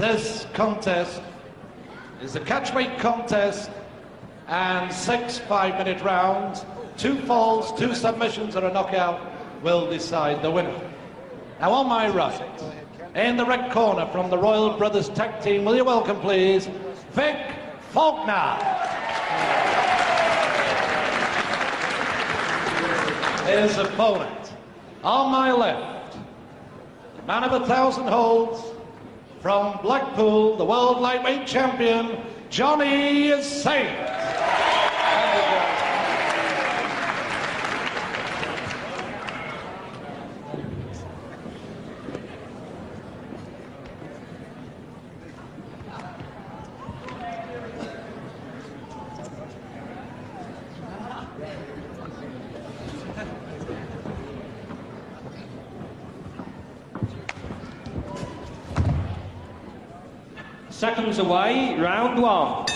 This contest is a catchweight contest and 6 5-minute rounds. 2 falls, 2 submissions or a knockout will decide the winner. Now on my right, in the red corner from the Royal Brothers Tag Team, will you welcome please, Vic Faulkner. His opponent, on my left, the man of 1,000 holds, from Blackpool, the world lightweight champion, Johnny Saint. Seconds away, round 1.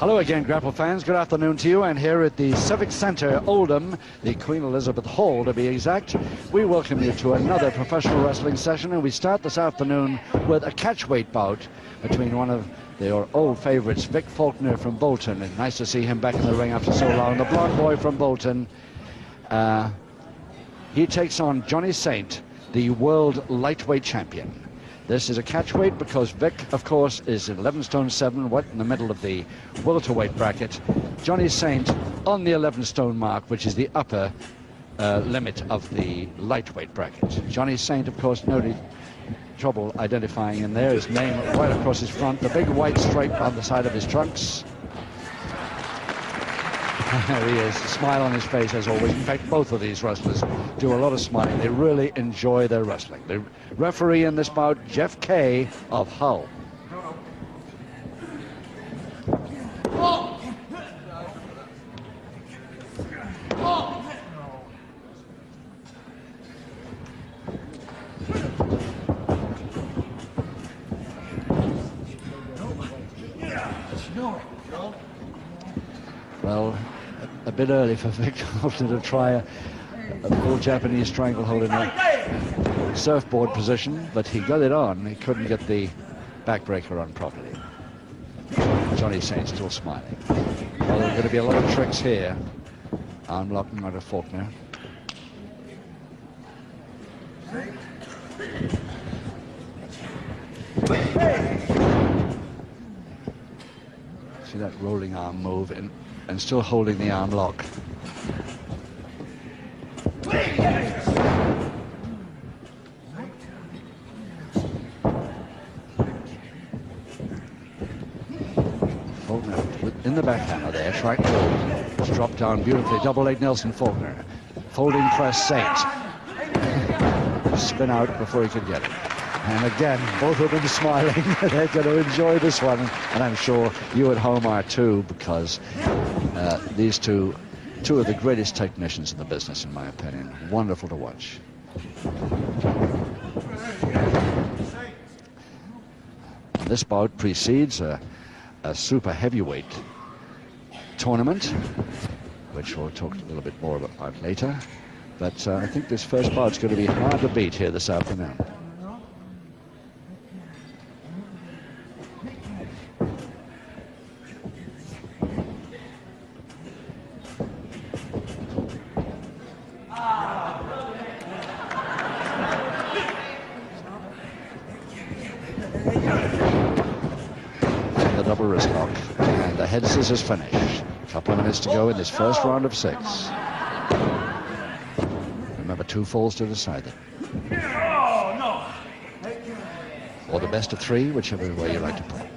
Hello again, Grapple fans. Good afternoon to you. And here at the Civic Centre, Oldham, the Queen Elizabeth Hall to be exact, we welcome you to another professional wrestling session. And we start this afternoon with a catchweight bout between one of their old favourites, Vic Faulkner from Bolton. And nice to see him back in the ring after so long. The blonde boy from Bolton. He takes on Johnny Saint, the world lightweight champion. This is a catchweight because Vic, of course, is 11 stone 7, right in the middle of the welterweight bracket. Johnny Saint on the 11 stone mark, which is the upper limit of the lightweight bracket. Johnny Saint, of course, no trouble identifying in there. His name right across his front, the big white stripe on the side of his trunks. There he is, a smile on his face as always. In fact, both of these wrestlers do a lot of smiling. They really enjoy their wrestling. The referee in this bout, Jeff Kay of Hull. Well, a bit early for Vic to try a full Japanese stranglehold in a surfboard position, but he got it on. He couldn't get the backbreaker on properly. Johnny Saint still smiling. Well, there's going to be a lot of tricks here. Arm locking onto Faulkner. See that rolling arm move and still holding the arm lock. Faulkner in the backhammer there, strike forward. It's dropped down beautifully. Double leg Nelson Faulkner. Folding press Saint. Spin out before he could get it. And again, both of them smiling. They're going to enjoy this one. And I'm sure you at home are too, because these two of the greatest technicians in the business, in my opinion. Wonderful to watch. This bout precedes a super heavyweight tournament, which we'll talk a little bit more about later. But I think this first bout's going to be hard to beat here this afternoon. Double wrist lock, and the head scissors finish. A couple of minutes to go in this first round of 6. Remember, 2 falls to decide it. Or the best of 3, whichever way you like to put it.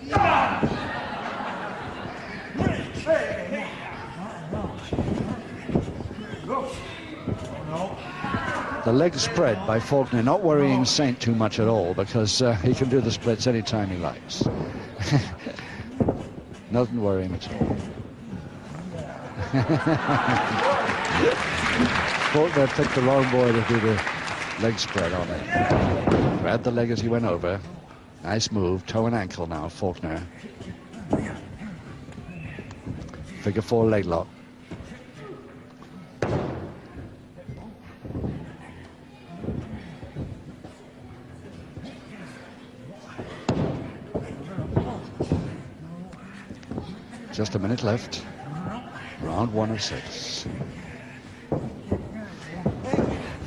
The leg spread by Faulkner, not worrying Saint too much at all, because he can do the splits anytime he likes. Doesn't worry him at all. Faulkner picked the wrong boy to do the leg spread on it. Grabbed the leg as he went over. Nice move, toe and ankle now, Faulkner. Figure 4 leg lock. Just a minute left. Round 1 of 6.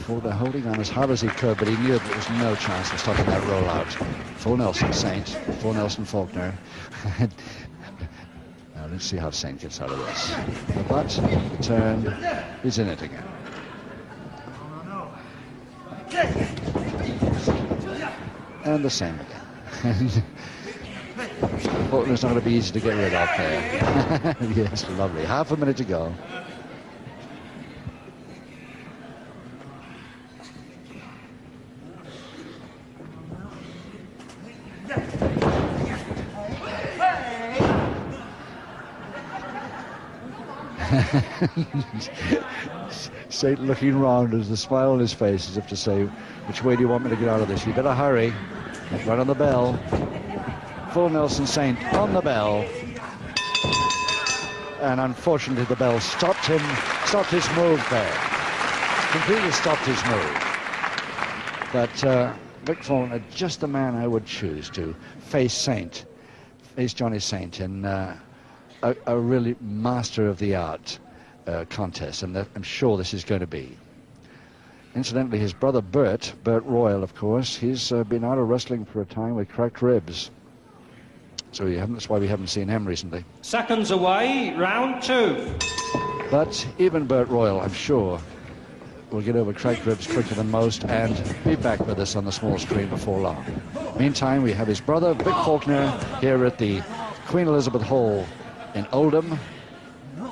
Faulkner holding on as hard as he could, but he knew there was no chance of stopping that rollout. Full Nelson, Saint. Full Nelson, Faulkner. Now let's see how Saint gets out of this. The butt, the turn, he's in it again. And the same again. Faulkner's not going to be easy to get rid of there. Yes, lovely. Half a minute to go. Saint looking round as the smile on his face as if to say, which way do you want me to get out of this? You better hurry. Right on the bell. Full Nelson, Saint on the bell. And unfortunately the bell stopped him, stopped his move there. Completely stopped his move. But Vic Faulkner, just the man I would choose to face Saint, face Johnny Saint in a really master of the art contest, and that I'm sure this is going to be. Incidentally, his brother Bert Royal, of course, he's been out of wrestling for a time with cracked ribs. So that's why we haven't seen him recently. Seconds away, round 2. But even Bert Royal, I'm sure, will get over cracked ribs quicker than most and be back with us on the small screen before long. Meantime, we have his brother Vic Faulkner here at the Queen Elizabeth Hall in Oldham,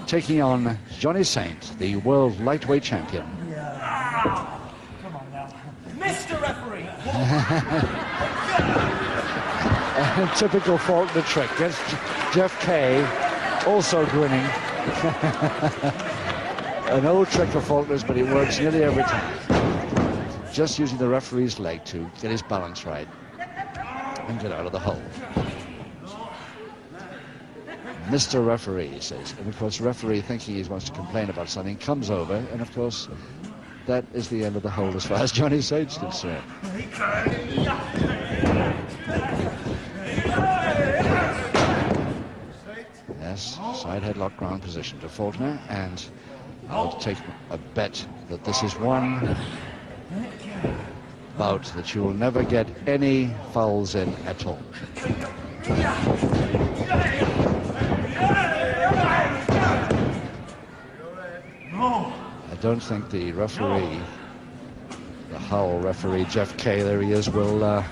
taking on Johnny Saint, the world lightweight champion. Come on now. Mr. Referee! A typical Faulkner trick. Gets Jeff Kay also grinning. An old trick of Faulkner's, but it works nearly every time. Just using the referee's leg to get his balance right and get out of the hole. Mr. Referee, he says. And of course, the referee, thinking he wants to complain about something, comes over, and of course, that is the end of the hole as far as Johnny Saint's concerned. Yes, side headlock ground position to Faulkner, and I'll take a bet that this is one bout that you will never get any fouls in at all. I don't think the referee, the Hull referee, Jeff Kay, there he is, will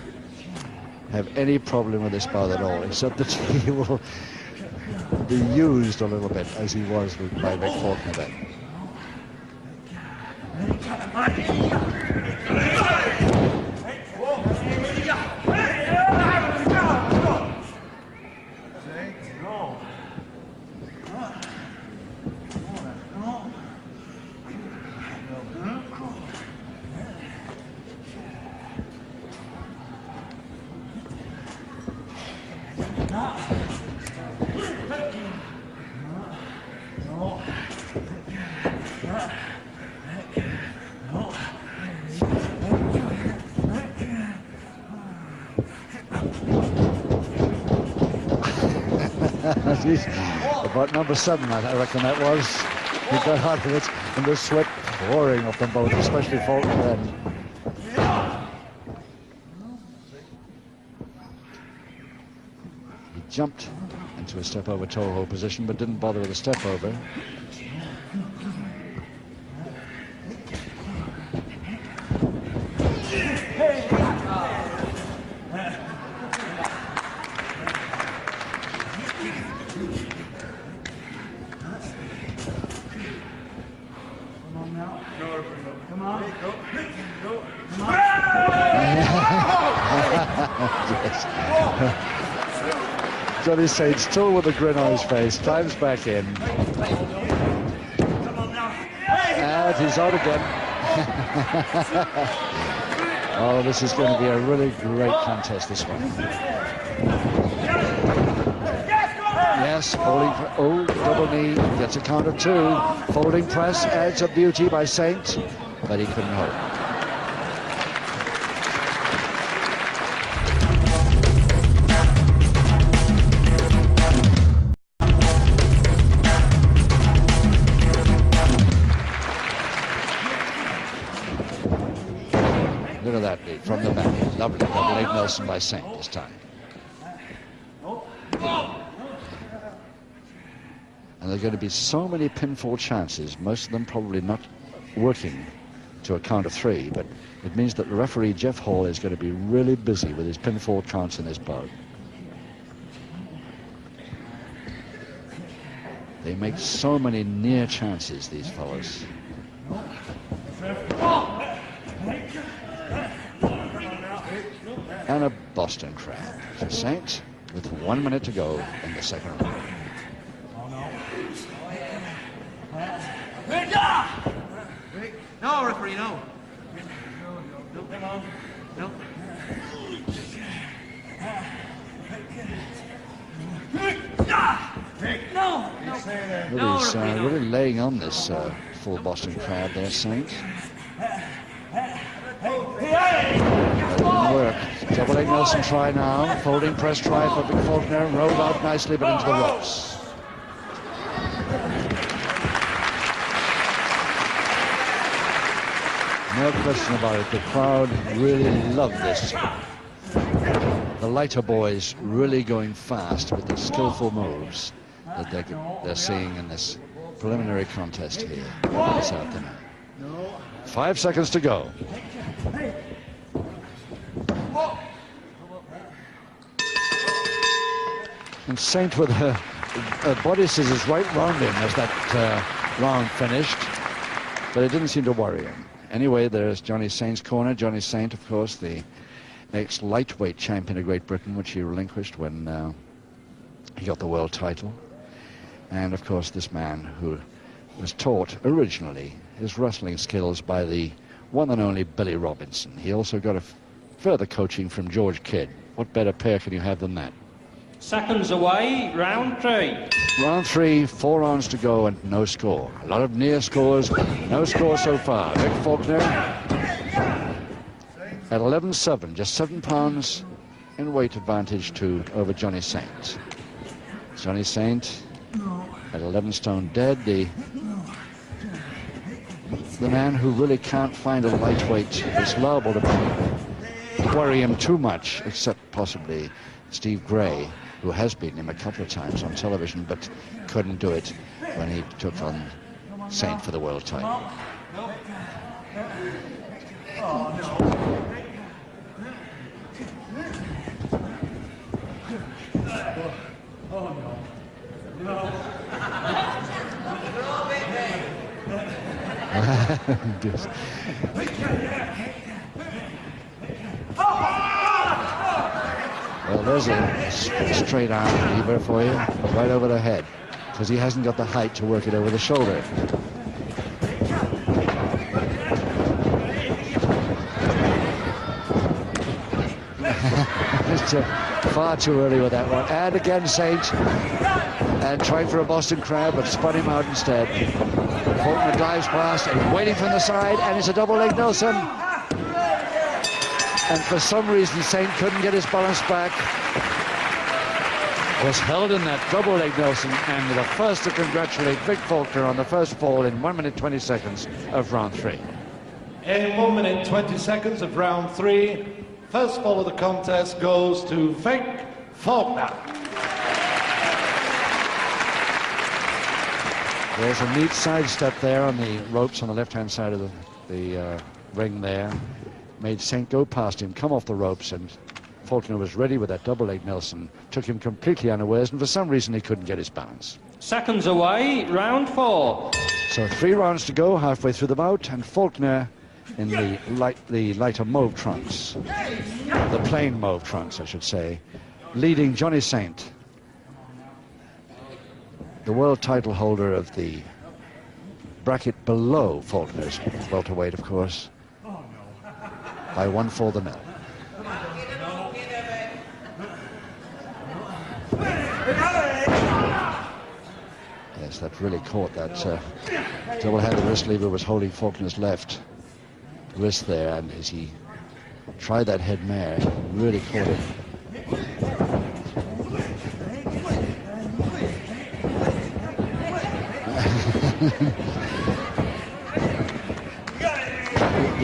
have any problem with this bout at all, except that he will be used a little bit as he was by Vic Faulkner then. About number 7, I reckon that was. He got out of it, and the sweat pouring off them both, especially Faulkner then. He jumped into a step over toe hold position, but didn't bother with a step over. Johnny Saint still with a grin on his face, climbs back in. And he's out again. Oh, this is going to be a really great contest, this one. Yes, folding, double knee, gets a count of 2. Folding press adds a beauty by Saint, but he couldn't hold. Double leg Nelson by Saint this time. And there are going to be so many pinfall chances, most of them probably not working to a count of 3, but it means that the referee Jeff Hall is going to be really busy with his pinfall counts in this bout. They make so many near chances, these fellows. And a Boston Crab for Saint with 1 minute to go in the second round. No, referee, no. No, come on. No. Really laying on this full Boston Crab there, Saint. Work. Double leg Nelson try now. Folding press try for Vic Faulkner. Rolled out nicely, but into the ropes. No question about it. The crowd really love this. The lighter boys really going fast with the skillful moves that they're seeing in this preliminary contest here this afternoon. 5 seconds to go. And Saint with her body scissors right round him as that round finished, but it didn't seem to worry him. Anyway, there's Johnny Saint's corner. Johnny Saint, of course, the ex-lightweight champion of Great Britain, which he relinquished when he got the world title. And, of course, this man who was taught originally his wrestling skills by the one and only Billy Robinson. He also got a further coaching from George Kidd. What better pair can you have than that? Seconds away, round 3. Round 3, 4 rounds to go and no score. A lot of near scores, no score so far. Vic Faulkner at 11-7, just 7 pounds in weight advantage over Johnny Saint. Johnny Saint at 11 stone dead, the man who really can't find a lightweight that's liable to worry him too much, except possibly Steve Gray, who has beaten him a couple of times on television, but couldn't do it when he took on Saint for the world title. Well, there's a straight arm lever for you, right over the head, because he hasn't got the height to work it over the shoulder. It's far too early with that one. And again, Saint, and trying for a Boston Crab, but spun him out instead. Faulkner dives past and waiting from the side, and it's a double leg Nelson. And for some reason, Saint couldn't get his balance back. Was held in that double leg Nelson, and the first to congratulate Vic Faulkner on the first fall in 1 minute 20 seconds of round 3. In 1 minute 20 seconds of round 3, first fall of the contest goes to Vic Faulkner. There's a neat sidestep there on the ropes on the left-hand side of the ring there. Made Saint go past him, come off the ropes, and Faulkner was ready with that double leg Nelson. Took him completely unawares, and for some reason he couldn't get his balance. Seconds away, round 4. So 3 rounds to go, halfway through the bout, and Faulkner in the lighter mauve trunks, the plain mauve trunks, I should say, leading Johnny Saint, the world title holder of the bracket below Faulkner's welterweight, of course, by 1 for the 0. Yes, that really caught that double-handed wrist lever was holding Faulkner's left wrist there, and as he tried that head mare, really caught it.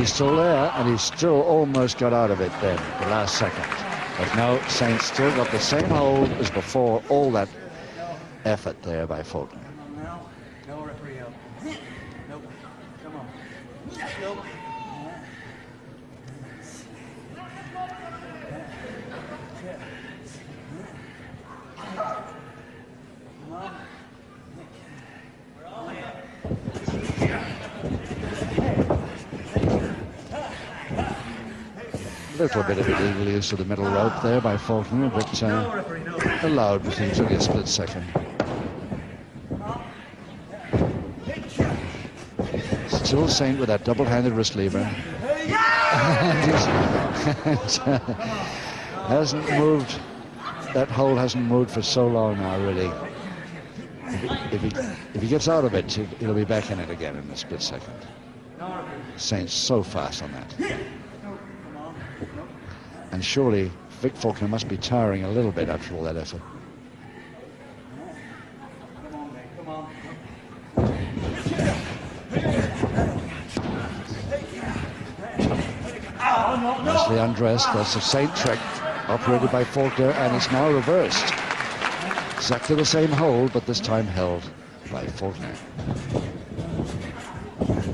he's still there, and he still almost got out of it then, the last second. But no, Saint still got the same hold as before, all that effort there by Faulkner. No, referee, no. Nope. Come on. Nope. A little bit of illegal use of the middle rope there by Faulkner, but allowed within only a split second. Still Saint with that double-handed wrist lever. Hasn't moved. That hold hasn't moved for so long now, really. If he gets out of it, he'll be back in it again in a split second. Saint's so fast on that. And surely Vic Faulkner must be tiring a little bit after all that effort. Nicely undressed. That's a Saint trick operated by Faulkner, and it's now reversed. Exactly the same hold, but this time held by Faulkner.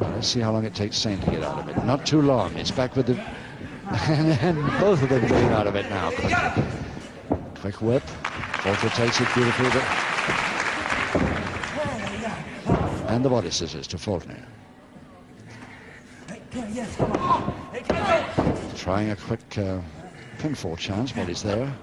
Let's see how long it takes Saint to get out of it. Not too long. It's back with the... and both of them getting out of it now. Quick whip. Faulkner takes it beautifully. And the body scissors to Faulkner. Trying a quick pinfall chance while he's there.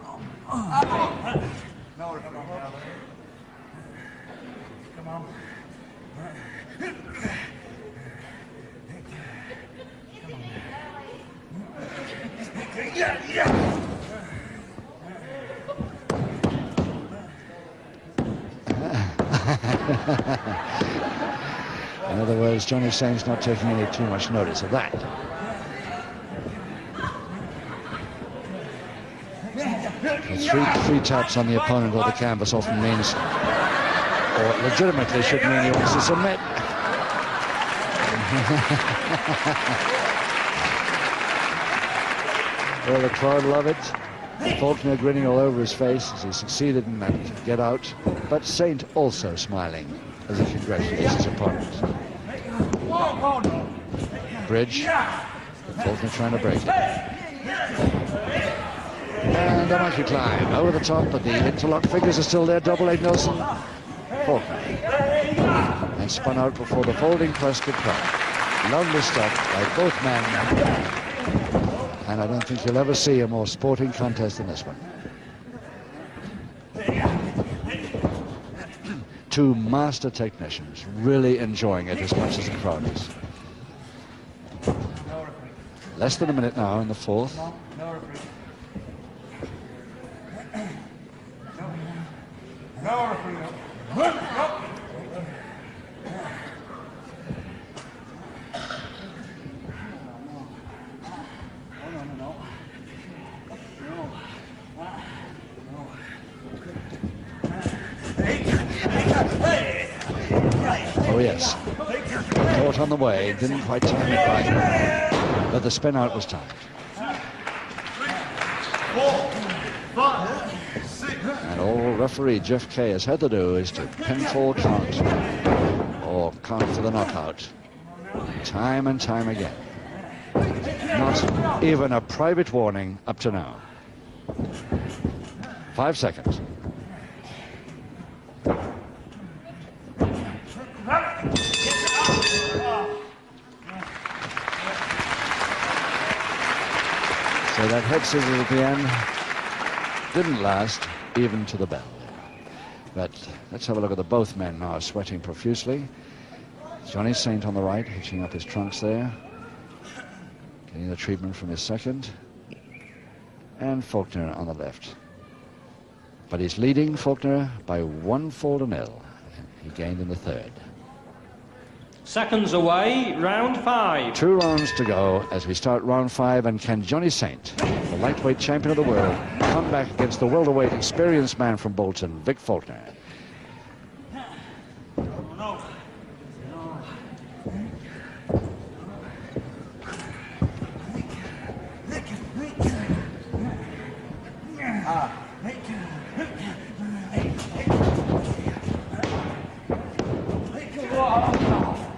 In other words, Johnny Saint's not taking any too much notice of that. Three taps on the opponent or the canvas often means, or legitimately should mean he wants to submit. Well, the crowd love it. Faulkner grinning all over his face as he succeeded in that get out, but Saint also smiling as he congratulates his opponent. Bridge. Faulkner trying to break it. And a monkey climb over the top, but the interlock fingers are still there. Double eight Nelson. Faulkner. And spun out before the folding press could come. Lovely stuff by both men. And I don't think you'll ever see a more sporting contest than this one. Two master technicians really enjoying it as much as the crowd is. Less than a minute now in the fourth. Oh yes, caught on the way, didn't quite time it right, but the spin out was timed. 5, 6. And all referee Jeff Kay has had to do is to pinfall count or count for the knockout, time and time again. Not even a private warning up to now. 5 seconds. So that head scissors at the end didn't last even to the bell. But let's have a look at the both men now sweating profusely. Johnny Saint on the right, hitching up his trunks there, getting the treatment from his second, and Faulkner on the left. But he's leading Faulkner by 1-0. He gained in the third. Seconds away, round 5. 2 rounds to go as we start round 5, and can Johnny Saint, the lightweight champion of the world, come back against the welterweight experienced man from Bolton, Vic Faulkner?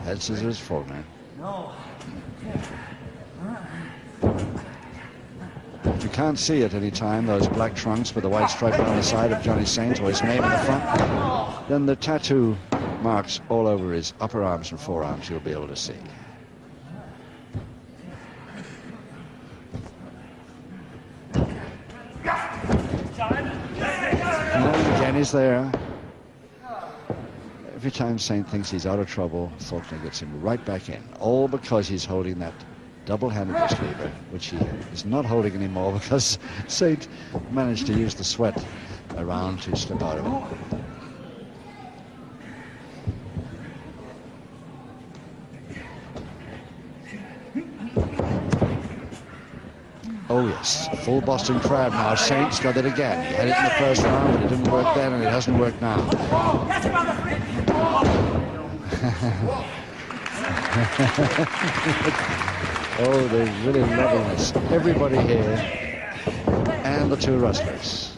Head scissors, Faulkner. No. You can't see at any time those black trunks with the white stripe down the side of Johnny Saint or his name in the front. Then the tattoo marks all over his upper arms and forearms you'll be able to see. And again he's there. Every time Saint thinks he's out of trouble, Faulkner gets him right back in. All because he's holding that double-handed wrist lever, which he is not holding anymore because Saint managed to use the sweat around to slip out of it. Oh yes, full Boston crab now. Saint's got it again. He had it in the first round, but it didn't work then, and it hasn't worked now. Oh, they're really loving this. Everybody here, and the two wrestlers.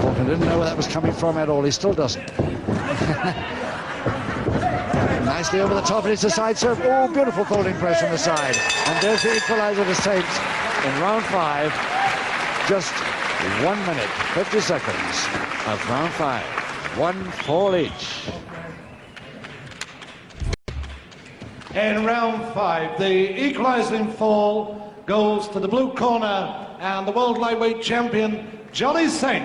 Faulkner didn't know where that was coming from at all. He still doesn't. Nicely over the top, and it's a side serve. Oh, beautiful folding press from the side. And there's the equalizer to Saint in round 5. Just 1 minute, 50 seconds of round 5. 1 fall each. In round 5, the equalising fall goes to the blue corner and the world lightweight champion, Johnny Saint.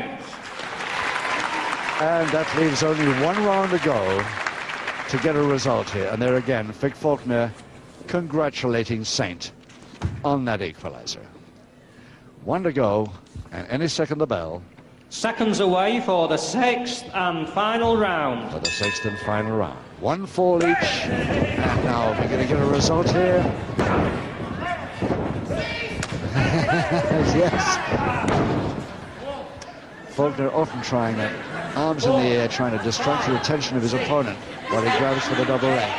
And that leaves only 1 round to go to get a result here. And there again, Vic Faulkner congratulating Saint on that equalizer. 1 to go, and any second the bell. Seconds away for the 6th and final round. For the 6th and final round. 1 fall each. And now we're going to get a result here. Yes. Faulkner often trying that, arms in the air, trying to distract the attention of his opponent while he grabs for the double leg.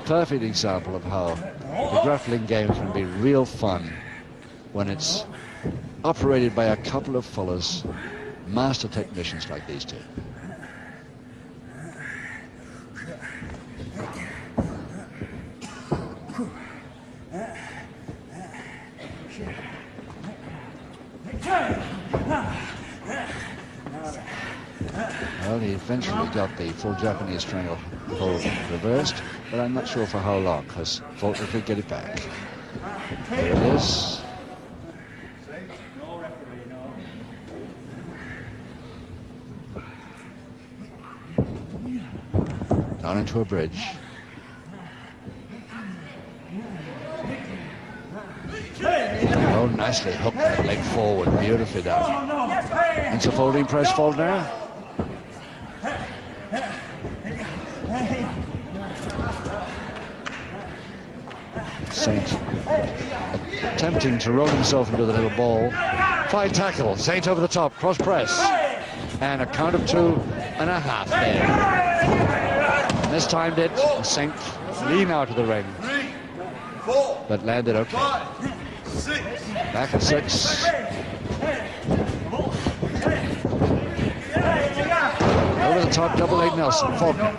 Perfect example of how the grappling game can be real fun when it's operated by a couple of fellas, master technicians like these two. Well, he eventually got the full Japanese triangle hold reversed, but I'm not sure for how long, because Faulkner could get it back. There it is. Down into a bridge. Oh, nicely hooked that leg forward, beautifully done. Into folding press, Faulkner. Saint attempting to roll himself into the little ball. Fine tackle, Saint over the top, cross press. And a count of 2.5 there. And this time did Saint lean out of the ring. But landed okay. Back at 6. Over the top, double leg Nelson, Faulkner.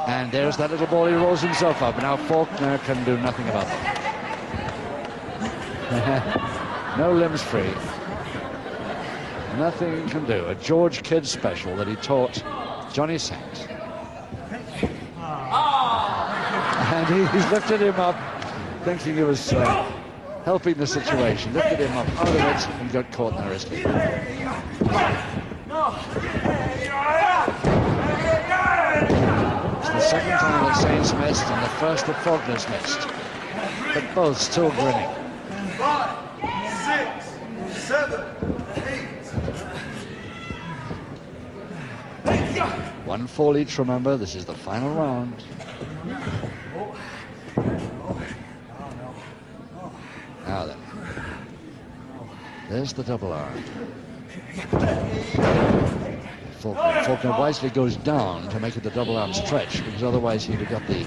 And there's that little ball, he rolls himself up. Now Faulkner can do nothing about that. No limbs free. Nothing can do. A George Kidd special that he taught Johnny Saint. And he's lifted him up, thinking he was helping the situation. Lifted him up out of it and got caught in the wrist. It's the second time that Saint's missed and the first that Faulkner's missed. But both still grinning. 5, 6, 7, 8. 1 fall each, remember, this is the final round. Now then, there's the double arm. Faulkner. Faulkner wisely goes down to make it the double arm stretch, because otherwise he'd have got the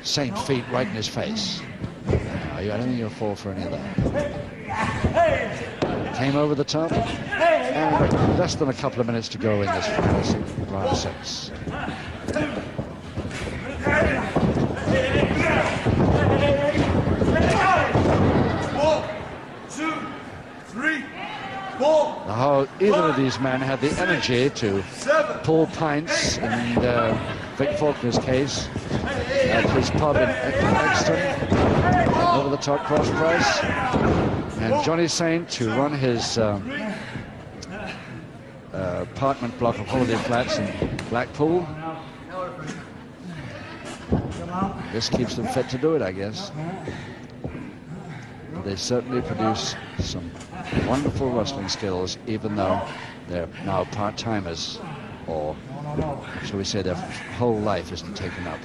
Saint feet right in his face. I don't think he'll fall for any of that. Came over the top, and less than a couple of minutes to go in this final round 6. 1, 2, 3, 4. Now, either of these men had the energy to pull pints, in Vic Faulkner's case, at his pub in Exton, over the top cross press, and Johnny Saint to run his apartment block of holiday flats in Blackpool. This keeps them fit to do it, I guess. They certainly produce some wonderful wrestling skills, even though they're now part-timers, or shall we say their whole life isn't taken up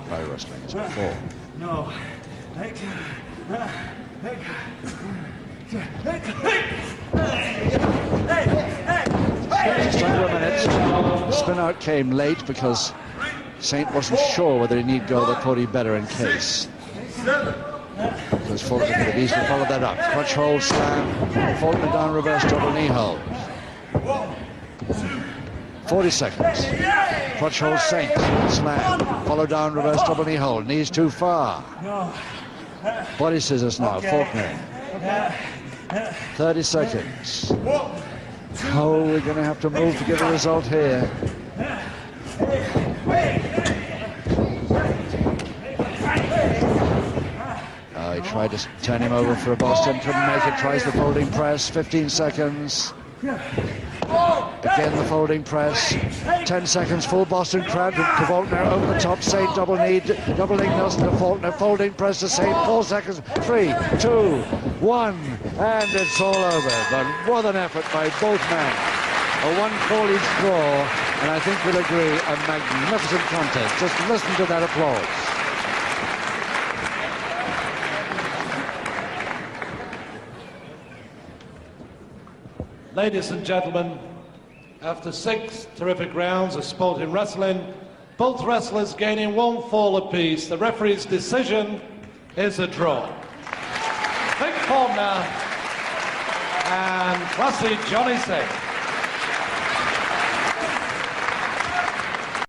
by wrestling as before. No. Just under a minute. The spin out came late because Saint wasn't sure whether he need go the Cody better in case. Because Faulkner could have easily followed that up. Crutch hold, slam, Faulkner down, reverse double knee hold. 40 seconds. Crutch hold, Saint, slam, follow down, reverse double knee hold. Knees too far. Body scissors now, Faulkner. 30 seconds. Oh, we're going to have to move to get a result here. He tried to turn him over for a Boston, couldn't make it, tries the folding press, 15 seconds. Again the folding press, 10 seconds, full Boston crab to Faulkner, over the top, Saint double knee, doubling Nelson to Faulkner, folding press to Saint, 4 seconds, 3, 2, 1, and it's all over. But what an effort by both men. A one-call each draw, and I think we'll agree, a magnificent contest. Just listen to that applause. Ladies and gentlemen, after 6 terrific rounds of sport in wrestling, both wrestlers gaining 1 fall apiece, the referee's decision is a draw. Vic Faulkner and classy Johnny Saint.